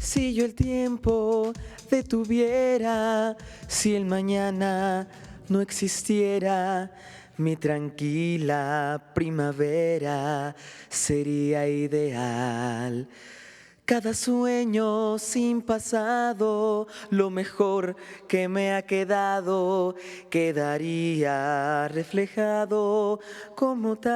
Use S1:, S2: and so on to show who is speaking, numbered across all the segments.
S1: Si yo el tiempo detuviera, si el mañana no existiera, mi tranquila primavera sería ideal. Cada sueño sin pasado, lo mejor que me ha quedado, quedaría reflejado como tal.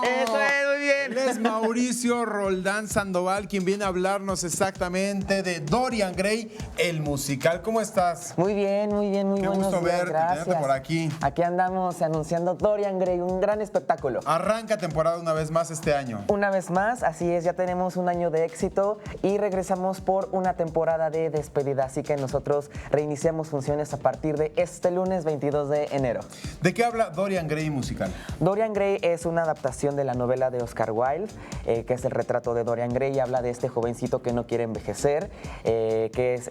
S1: Eso es, muy bien.
S2: Él es Mauricio Roldán Sandoval, quien viene a hablarnos exactamente de Dorian Gray, el musical. ¿Cómo estás?
S3: Muy bien, muy bien, muy
S2: Qué
S3: buenos
S2: gusto
S3: días,
S2: verte,
S3: gracias.
S2: tenerte por aquí.
S3: Aquí andamos anunciando Dorian Gray, un gran espectáculo.
S2: Arranca temporada una vez más este año.
S3: Una vez más, así es, ya tenemos un año de éxito y regresamos por una temporada de despedida, así que nosotros reiniciamos funciones a partir de este lunes 22 de enero.
S2: ¿De qué habla Dorian Gray musical? Dorian
S3: Gray es una adaptación de la novela de Oscar Wilde, que es el retrato de Dorian Gray, y habla de este jovencito que no quiere envejecer, que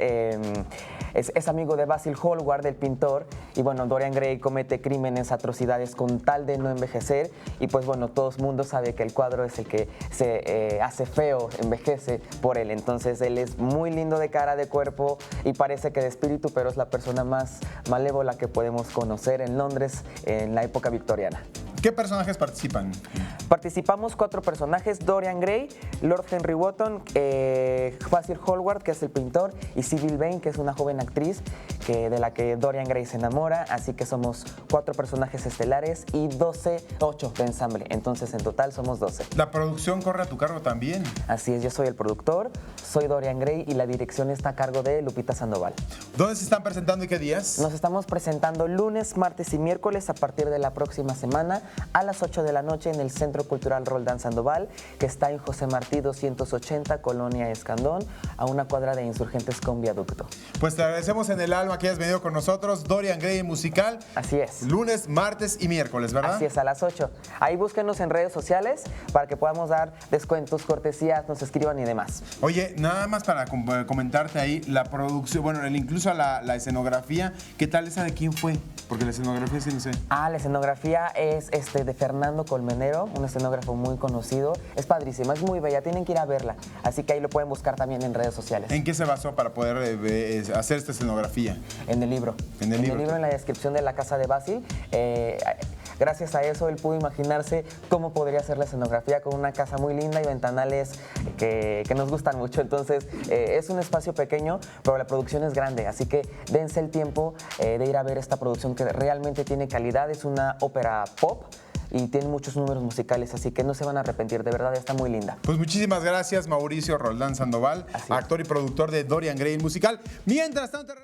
S3: es amigo de Basil Hallward, el pintor, y bueno, Dorian Gray comete crímenes, atrocidades con tal de no envejecer, y pues bueno, todo el mundo sabe que el cuadro es el que se hace feo, envejece por él. Entonces él es muy lindo de cara, de cuerpo y parece que de espíritu, pero es la persona más malévola que podemos conocer en Londres en la época victoriana.
S2: ¿Qué personajes participan?
S3: Participamos 4 personajes: Dorian Gray, Lord Henry Wotton, Basil Hallward, que es el pintor, y Sybil Vane, que es una joven actriz de la que Dorian Gray se enamora. Así que somos 4 personajes estelares y 8 de ensamble. Entonces en total somos 12.
S2: ¿La producción corre a tu cargo también?
S3: Así es, yo soy el productor, soy Dorian Gray y la dirección está a cargo de Lupita Sandoval.
S2: ¿Dónde se están presentando y qué días?
S3: Nos estamos presentando lunes, martes y miércoles a partir de la próxima semana a las 8 de la noche en el Centro Cultural Roldán Sandoval, que está en José Martí 280, Colonia Escandón, a una cuadra de Insurgentes con Viaducto.
S2: Pues te agradecemos en el alma que hayas venido con nosotros. Dorian Gray musical.
S3: Así es.
S2: Lunes, martes y miércoles, ¿verdad?
S3: Así es, a las 8. Ahí búsquenos en redes sociales para que podamos dar descuentos, cortesías, nos escriban y demás.
S2: Oye, nada más para comentarte ahí, la producción, bueno, incluso la escenografía, ¿qué tal esa de quién fue? Porque la escenografía sí no sé.
S3: La escenografía es de Fernando Colmenero, un escenógrafo muy conocido. Es padrísima, es muy bella, tienen que ir a verla. Así que ahí lo pueden buscar también en redes sociales.
S2: ¿En qué se basó para poder hacer esta escenografía?
S3: En el libro. En la descripción de la casa de Basil. Gracias a eso él pudo imaginarse cómo podría ser la escenografía con una casa muy linda y ventanales que nos gustan mucho. Entonces es un espacio pequeño, pero la producción es grande. Así que dense el tiempo de ir a ver esta producción que realmente tiene calidad. Es una ópera pop y tiene muchos números musicales, así que no se van a arrepentir, de verdad está muy linda.
S2: Pues muchísimas gracias, Mauricio Roldán Sandoval, actor y productor de Dorian Gray musical. Mientras tanto...